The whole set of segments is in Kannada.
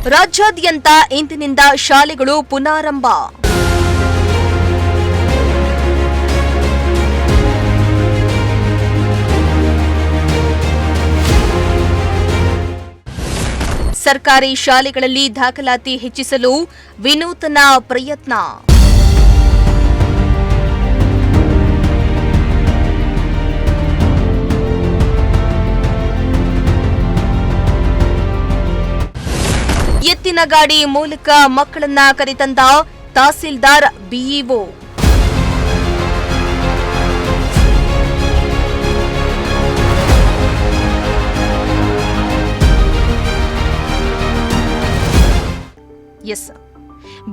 ರಾಜ್ಯಾದ್ಯಂತ ಇಂದಿನಿಂದ ಶಾಲೆಗಳು ಪುನಾರಂಭ. ಸರ್ಕಾರಿ ಶಾಲೆಗಳಲ್ಲಿ ದಾಖಲಾತಿ ಹೆಚ್ಚಿಸಲು ವಿನೂತನ ಪ್ರಯತ್ನ. ಎತ್ತಿನ ಗಾಡಿ ಮೂಲಕ ಮಕ್ಕಳನ್ನ ಕರೆತಂದ ತಹಸೀಲ್ದಾರ್ ಬಿಇಒ.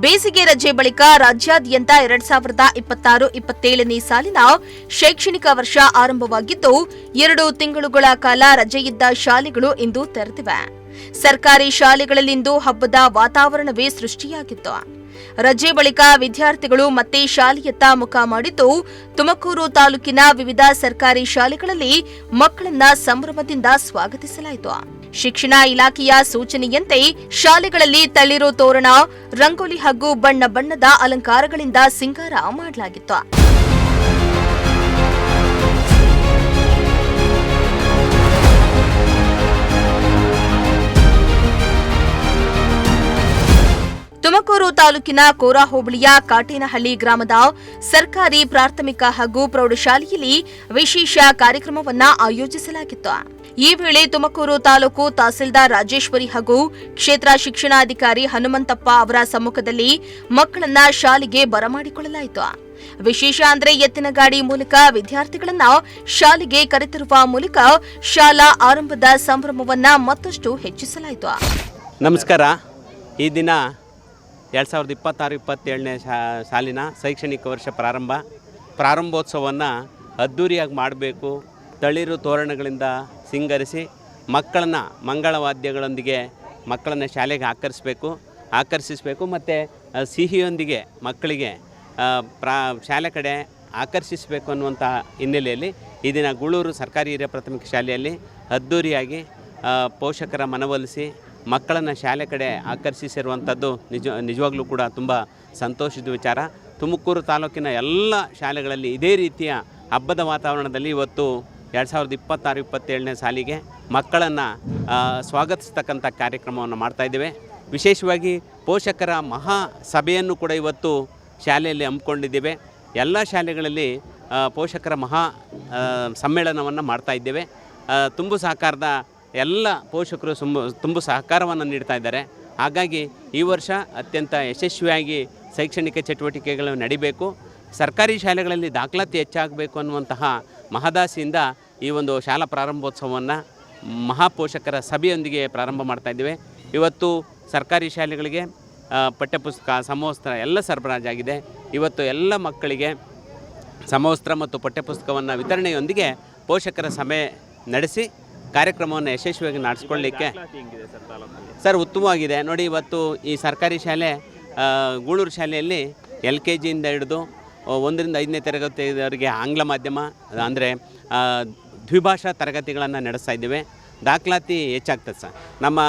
ಬೇಸಿಗೆ ರಜೆ ಬಳಿಕ ರಾಜ್ಯಾದ್ಯಂತ 2026-27ನೇ ಸಾಲಿನ ಶೈಕ್ಷಣಿಕ ವರ್ಷ ಆರಂಭವಾಗಿದ್ದು 2 ತಿಂಗಳುಗಳ ಕಾಲ ರಜೆಯಿದ್ದ ಶಾಲೆಗಳು ಇಂದು ತೆರೆದಿವೆ. ಸರ್ಕಾರಿ ಶಾಲೆಗಳಲ್ಲಿಂದು ಹಬ್ಬದ ವಾತಾವರಣವೇ ಸೃಷ್ಟಿಯಾಗಿತ್ತು. ರಜೆ ಬಳಿಕ ವಿದ್ಯಾರ್ಥಿಗಳು ಮತ್ತೆ ಶಾಲೆಯತ್ತ ಮುಖ ಮಾಡಿದ್ದು, ತುಮಕೂರು ತಾಲೂಕಿನ ವಿವಿಧ ಸರ್ಕಾರಿ ಶಾಲೆಗಳಲ್ಲಿ ಮಕ್ಕಳನ್ನ ಸಂಭ್ರಮದಿಂದ ಸ್ವಾಗತಿಸಲಾಯಿತು. ಶಿಕ್ಷಣ ಇಲಾಖೆಯ ಸೂಚನೆಯಂತೆ ಶಾಲೆಗಳಲ್ಲಿ ತಳಿರು ತೋರಣ, ರಂಗೋಲಿ ಹಾಗೂ ಬಣ್ಣ ಬಣ್ಣದ ಅಲಂಕಾರಗಳಿಂದ ಸಿಂಗಾರ ಮಾಡಲಾಗಿತ್ತು. ತುಮಕೂರು ತಾಲೂಕಿನ ಕೋರಾ ಹೋಬಳಿಯ ಕಾಟೇನಹಳ್ಳಿ ಗ್ರಾಮದ ಸರ್ಕಾರಿ ಪ್ರಾಥಮಿಕ ಹಾಗೂ ಪ್ರೌಢಶಾಲೆಯಲ್ಲಿ ವಿಶೇಷ ಕಾರ್ಯಕ್ರಮವನ್ನು ಆಯೋಜಿಸಲಾಗಿತ್ತು. ಈ ವೇಳೆ ತುಮಕೂರು ತಾಲೂಕು ತಹಸೀಲ್ದಾರ್ ರಾಜೇಶ್ವರಿ ಹಾಗೂ ಕ್ಷೇತ್ರ ಶಿಕ್ಷಣಾಧಿಕಾರಿ ಹನುಮಂತಪ್ಪ ಅವರ ಸಮ್ಮುಖದಲ್ಲಿ ಮಕ್ಕಳನ್ನ ಶಾಲೆಗೆ ಬರಮಾಡಿಕೊಳ್ಳಲಾಯಿತು. ವಿಶೇಷ ಅಂದ್ರೆ ಎತ್ತಿನ ಗಾಡಿ ಮೂಲಕ ವಿದ್ಯಾರ್ಥಿಗಳನ್ನ ಶಾಲೆಗೆ ಕರೆತರುವ ಮೂಲಕ ಶಾಲಾ ಆರಂಭದ ಸಂಭ್ರಮವನ್ನ ಮತ್ತಷ್ಟು ಹೆಚ್ಚಿಸಲಾಯಿತು. ನಮಸ್ಕಾರ. ಈ ದಿನ 2026-27ನೇ ಸಾಲಿನ ಶೈಕ್ಷಣಿಕ ವರ್ಷ ಪ್ರಾರಂಭೋತ್ಸವವನ್ನು ಅದ್ಧೂರಿಯಾಗಿ ಮಾಡಬೇಕು. ತಳಿರು ತೋರಣಗಳಿಂದ ಸಿಂಗರಿಸಿ ಮಕ್ಕಳನ್ನು ಮಂಗಳವಾದ್ಯಗಳೊಂದಿಗೆ ಮಕ್ಕಳನ್ನು ಶಾಲೆಗೆ ಆಕರ್ಷಿಸಬೇಕು ಮತ್ತು ಸಿಹಿಯೊಂದಿಗೆ ಮಕ್ಕಳಿಗೆ ಶಾಲೆ ಕಡೆ ಆಕರ್ಷಿಸಬೇಕು ಅನ್ನುವಂಥ ಹಿನ್ನೆಲೆಯಲ್ಲಿ ಈ ದಿನ ಗೂಳೂರು ಸರ್ಕಾರಿ ಹಿರಿಯ ಪ್ರಾಥಮಿಕ ಶಾಲೆಯಲ್ಲಿ ಅದ್ಧೂರಿಯಾಗಿ ಪೋಷಕರ ಮನವೊಲಿಸಿ ಮಕ್ಕಳನ್ನು ಶಾಲೆ ಕಡೆ ಆಕರ್ಷಿಸಿರುವಂಥದ್ದು ನಿಜವಾಗ್ಲೂ ಕೂಡ ತುಂಬ ಸಂತೋಷದ ವಿಚಾರ. ತುಮಕೂರು ತಾಲೂಕಿನ ಎಲ್ಲ ಶಾಲೆಗಳಲ್ಲಿ ಇದೇ ರೀತಿಯ ಹಬ್ಬದ ವಾತಾವರಣದಲ್ಲಿ ಇವತ್ತು 2026-27ನೇ ಸಾಲಿಗೆ ಮಕ್ಕಳನ್ನು ಸ್ವಾಗತಿಸ್ತಕ್ಕಂಥ ಕಾರ್ಯಕ್ರಮವನ್ನು ಮಾಡ್ತಾಯಿದ್ದೇವೆ. ವಿಶೇಷವಾಗಿ ಪೋಷಕರ ಮಹಾ ಸಭೆಯನ್ನು ಕೂಡ ಇವತ್ತು ಶಾಲೆಯಲ್ಲಿ ಹಮ್ಮಿಕೊಂಡಿದ್ದೇವೆ. ಎಲ್ಲ ಶಾಲೆಗಳಲ್ಲಿ ಪೋಷಕರ ಮಹಾ ಸಮ್ಮೇಳನವನ್ನು ಮಾಡ್ತಾಯಿದ್ದೇವೆ. ತುಂಬು ಸಹಕಾರದ ಎಲ್ಲ ಪೋಷಕರು ತುಂಬ ಸಹಕಾರವನ್ನು ನೀಡ್ತಾ ಇದ್ದಾರೆ. ಹಾಗಾಗಿ ಈ ವರ್ಷ ಅತ್ಯಂತ ಯಶಸ್ವಿಯಾಗಿ ಶೈಕ್ಷಣಿಕ ಚಟುವಟಿಕೆಗಳು ನಡಿಬೇಕು, ಸರ್ಕಾರಿ ಶಾಲೆಗಳಲ್ಲಿ ದಾಖಲಾತಿ ಹೆಚ್ಚಾಗಬೇಕು ಅನ್ನುವಂತಹ ಮಹದಾಸೆಯಿಂದ ಈ ಒಂದು ಶಾಲಾ ಪ್ರಾರಂಭೋತ್ಸವವನ್ನು ಮಹಾಪೋಷಕರ ಸಭೆಯೊಂದಿಗೆ ಪ್ರಾರಂಭ ಮಾಡ್ತಾಯಿದ್ದೇವೆ. ಇವತ್ತು ಸರ್ಕಾರಿ ಶಾಲೆಗಳಿಗೆ ಪಠ್ಯಪುಸ್ತಕ, ಸಮವಸ್ತ್ರ ಎಲ್ಲ ಸರಬರಾಜಾಗಿದೆ. ಇವತ್ತು ಎಲ್ಲ ಮಕ್ಕಳಿಗೆ ಸಮವಸ್ತ್ರ ಮತ್ತು ಪಠ್ಯಪುಸ್ತಕವನ್ನು ವಿತರಣೆಯೊಂದಿಗೆ ಪೋಷಕರ ಸಭೆ ನಡೆಸಿ ಕಾರ್ಯಕ್ರಮವನ್ನು ಯಶಸ್ವಿಯಾಗಿ ನಡೆಸ್ಕೊಳ್ಳಿಕ್ಕೆ ಸರ್ ಉತ್ತಮವಾಗಿದೆ. ನೋಡಿ, ಇವತ್ತು ಈ ಸರ್ಕಾರಿ ಶಾಲೆ ಗೂಳೂರು ಶಾಲೆಯಲ್ಲಿ LKGಯಿಂದ ಹಿಡಿದು 1ರಿಂದ 5ನೇ ತರಗತಿಯವರೆಗೆ ಆಂಗ್ಲ ಮಾಧ್ಯಮ ಅಂದರೆ ದ್ವಿಭಾಷಾ ತರಗತಿಗಳನ್ನು ನಡೆಸ್ತಾ ಇದ್ದೇವೆ. ದಾಖಲಾತಿ ಹೆಚ್ಚಾಗ್ತದೆ ಸರ್. ನಮ್ಮ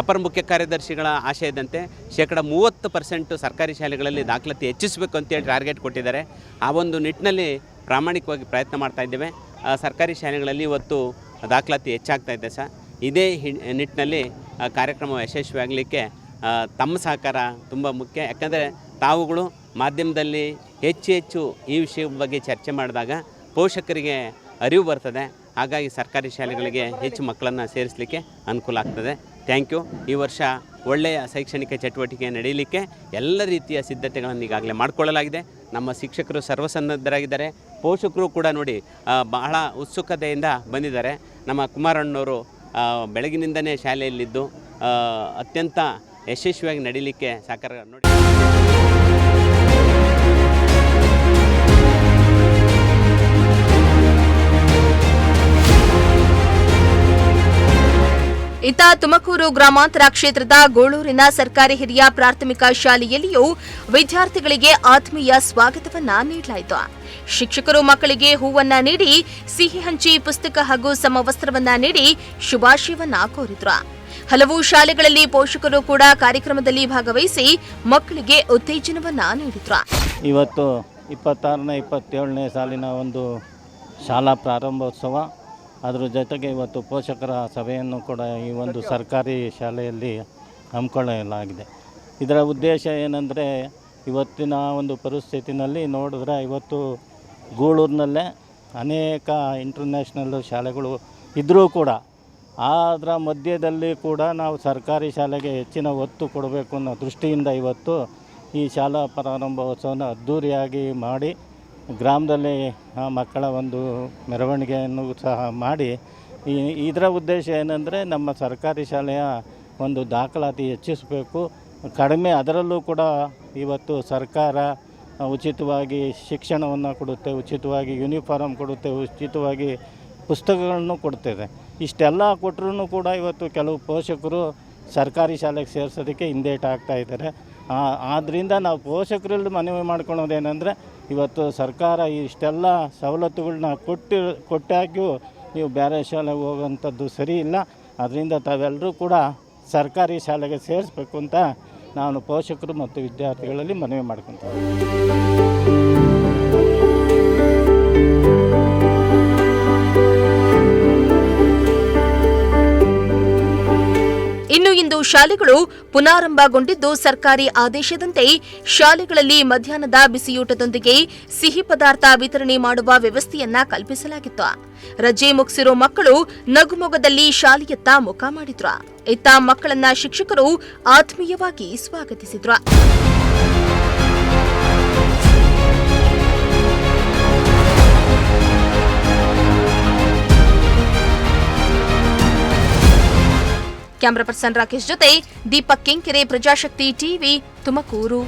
ಅಪರ ಮುಖ್ಯ ಕಾರ್ಯದರ್ಶಿಗಳ ಆಶಯದಂತೆ 30% ಸರ್ಕಾರಿ ಶಾಲೆಗಳಲ್ಲಿ ದಾಖಲಾತಿ ಹೆಚ್ಚಿಸಬೇಕು ಅಂತೇಳಿ ಟಾರ್ಗೆಟ್ ಕೊಟ್ಟಿದ್ದಾರೆ. ಆ ಒಂದು ನಿಟ್ಟಿನಲ್ಲಿ ಪ್ರಾಮಾಣಿಕವಾಗಿ ಪ್ರಯತ್ನ ಮಾಡ್ತಾ ಇದ್ದೇವೆ. ಸರ್ಕಾರಿ ಶಾಲೆಗಳಲ್ಲಿ ಇವತ್ತು ದಾಖಲಾತಿ ಹೆಚ್ಚಾಗ್ತಾ ಇದೆ ಸರ್. ಇದೇ ನಿಟ್ಟಿನಲ್ಲಿ ಕಾರ್ಯಕ್ರಮ ಯಶಸ್ವಿಯಾಗಲಿಕ್ಕೆ ತಮ್ಮ ಸಹಕಾರ ತುಂಬ ಮುಖ್ಯ. ಯಾಕಂದರೆ ತಾವುಗಳು ಮಾಧ್ಯಮದಲ್ಲಿ ಹೆಚ್ಚು ಈ ವಿಷಯದ ಬಗ್ಗೆ ಚರ್ಚೆ ಮಾಡಿದಾಗ ಪೋಷಕರಿಗೆ ಅರಿವು ಬರ್ತದೆ. ಹಾಗಾಗಿ ಸರ್ಕಾರಿ ಶಾಲೆಗಳಿಗೆ ಹೆಚ್ಚು ಮಕ್ಕಳನ್ನು ಸೇರಿಸಲಿಕ್ಕೆ ಅನುಕೂಲ ಆಗ್ತದೆ. Thank you. ಈ ವರ್ಷ ಒಳ್ಳೆಯ ಶೈಕ್ಷಣಿಕ ಚಟುವಟಿಕೆ ನಡೆಯಲಿಕ್ಕೆ ಎಲ್ಲ ರೀತಿಯ ಸಿದ್ಧತೆಗಳನ್ನು ಈಗಾಗಲೇ ಮಾಡಿಕೊಳ್ಳಲಾಗಿದೆ. ನಮ್ಮ ಶಿಕ್ಷಕರು ಸರ್ವಸನ್ನದ್ಧರಾಗಿದ್ದಾರೆ. ಪೋಷಕರು ಕೂಡ ನೋಡಿ ಬಹಳ ಉತ್ಸುಕತೆಯಿಂದ ಬಂದಿದ್ದಾರೆ. ನಮ್ಮ ಕುಮಾರಣ್ಣವರು ಬೆಳಗಿನಿಂದನೇ ಶಾಲೆಯಲ್ಲಿದ್ದು ಅತ್ಯಂತ ಯಶಸ್ವಿಯಾಗಿ ನಡೀಲಿಕ್ಕೆ ಸಹಕಾರ ನೋಡಿ. ಇತ್ತ ತುಮಕೂರು ಗ್ರಾಮಾಂತರ ಕ್ಷೇತ್ರದ ಗೋಳೂರಿನ ಸರ್ಕಾರಿ ಹಿರಿಯ ಪ್ರಾಥಮಿಕ ಶಾಲೆಯಲ್ಲಿಯೂ ವಿದ್ಯಾರ್ಥಿಗಳಿಗೆ ಆತ್ಮೀಯ ಸ್ವಾಗತವನ್ನ ನೀಡಲಾಯಿತು. ಶಿಕ್ಷಕರು ಮಕ್ಕಳಿಗೆ ಹೂವನ್ನ ನೀಡಿ, ಸಿಹಿ ಹಂಚಿ, ಪುಸ್ತಕ ಹಾಗೂ ಸಮವಸ್ತ್ರವನ್ನ ನೀಡಿ ಶುಭಾಶಯವನ್ನ ಕೋರಿದ್ರು. ಹಲವು ಶಾಲೆಗಳಲ್ಲಿ ಪೋಷಕರು ಕೂಡ ಕಾರ್ಯಕ್ರಮದಲ್ಲಿ ಭಾಗವಹಿಸಿ ಮಕ್ಕಳಿಗೆ ಉತ್ತೇಜನವನ್ನ ನೀಡಿದ್ರು. ಇವತ್ತು 26ನೇ 27ನೇ ಸಾಲಿನ ಒಂದು ಶಾಲಾ ಪ್ರಾರಂಭೋತ್ಸವ, ಅದರ ಜೊತೆಗೆ ಇವತ್ತು ಪೋಷಕರ ಸಭೆಯನ್ನು ಕೂಡ ಈ ಒಂದು ಸರ್ಕಾರಿ ಶಾಲೆಯಲ್ಲಿ ಹಮ್ಮಿಕೊಳ್ಳಲಾಗಿದೆ. ಇದರ ಉದ್ದೇಶ ಏನಂದರೆ, ಇವತ್ತಿನ ಒಂದು ಪರಿಸ್ಥಿತಿನಲ್ಲಿ ನೋಡಿದ್ರೆ ಇವತ್ತು ಗೂಳೂರಿನಲ್ಲೇ ಅನೇಕ ಇಂಟರ್ನ್ಯಾಷನಲ್ ಶಾಲೆಗಳು ಇದ್ದರೂ ಕೂಡ ಅದರ ಮಧ್ಯದಲ್ಲಿ ಕೂಡ ನಾವು ಸರ್ಕಾರಿ ಶಾಲೆಗೆ ಹೆಚ್ಚಿನ ಒತ್ತು ಕೊಡಬೇಕು ಅನ್ನೋ ದೃಷ್ಟಿಯಿಂದ ಇವತ್ತು ಈ ಶಾಲಾ ಪ್ರಾರಂಭೋತ್ಸವನ ಅದ್ಧೂರಿಯಾಗಿ ಮಾಡಿ ಗ್ರಾಮದಲ್ಲಿ ಮಕ್ಕಳ ಒಂದು ಮೆರವಣಿಗೆಯನ್ನು ಸಹ ಮಾಡಿ ಇದರ ಉದ್ದೇಶ ಏನಂದರೆ, ನಮ್ಮ ಸರ್ಕಾರಿ ಶಾಲೆಯ ಒಂದು ದಾಖಲಾತಿ ಹೆಚ್ಚಿಸಬೇಕು. ಕಡಿಮೆ ಅದರಲ್ಲೂ ಕೂಡ ಇವತ್ತು ಸರ್ಕಾರ ಉಚಿತವಾಗಿ ಶಿಕ್ಷಣವನ್ನು ಕೊಡುತ್ತೆ, ಉಚಿತವಾಗಿ ಯೂನಿಫಾರ್ಮ್ ಕೊಡುತ್ತೆ, ಉಚಿತವಾಗಿ ಪುಸ್ತಕಗಳನ್ನು ಕೊಡ್ತಿದೆ. ಇಷ್ಟೆಲ್ಲ ಕೊಟ್ಟರೂ ಕೂಡ ಇವತ್ತು ಕೆಲವು ಪೋಷಕರು ಸರ್ಕಾರಿ ಶಾಲೆಗೆ ಸೇರಿಸೋದಕ್ಕೆ ಹಿಂದೇಟು ಆಗ್ತಾಯಿದ್ದಾರೆ. ಆದ್ದರಿಂದ ನಾವು ಪೋಷಕರಲ್ಲಿ ಮನವಿ ಮಾಡ್ಕೊಳೋದೇನೆಂದರೆ, ಇವತ್ತು ಸರ್ಕಾರ ಇಷ್ಟೆಲ್ಲ ಸವಲತ್ತುಗಳನ್ನ ಕೊಟ್ಟಾಗ್ಯೂ ನೀವು ಬೇರೆ ಶಾಲೆಗೆ ಹೋಗೋಂಥದ್ದು ಸರಿ ಇಲ್ಲ. ಅದರಿಂದ ತಾವೆಲ್ಲರೂ ಕೂಡ ಸರ್ಕಾರಿ ಶಾಲೆಗೆ ಸೇರಿಸ್ಬೇಕು ಅಂತ ನಾನು ಪೋಷಕರು ಮತ್ತು ವಿದ್ಯಾರ್ಥಿಗಳಲ್ಲಿ ಮನವಿ ಮಾಡ್ಕೊತೀನಿ. ಇನ್ನು ಇಂದು ಶಾಲೆಗಳು ಪುನಾರಂಭಗೊಂಡಿದ್ದು, ಸರ್ಕಾರಿ ಆದೇಶದಂತೆ ಶಾಲೆಗಳಲ್ಲಿ ಮಧ್ಯಾಹ್ನದ ಬಿಸಿಯೂಟದೊಂದಿಗೆ ಸಿಹಿ ಪದಾರ್ಥ ವಿತರಣೆ ಮಾಡುವ ವ್ಯವಸ್ಥೆಯನ್ನ ಕಲ್ಪಿಸಲಾಗಿತ್ತು. ರಜೆ ಮುಗಿಸಿರೋ ಮಕ್ಕಳು ನಗುಮೊಗದಲ್ಲಿ ಶಾಲೆಯತ್ತ ಮುಖ ಮಾಡಿದ್ರು. ಇತ್ತ ಮಕ್ಕಳನ್ನ ಶಿಕ್ಷಕರು ಆತ್ಮೀಯವಾಗಿ ಸ್ವಾಗತಿಸಿದ್ರು. ಕ್ಯಾಮರಾ ಪರ್ಸನ್ ರಾಕೇಶ್ ಜೊತೆ ದೀಪಕ್ ಕೆಂಕೆರೆ, ಪ್ರಜಾಶಕ್ತಿ ಟಿವಿ, ತುಮಕೂರು.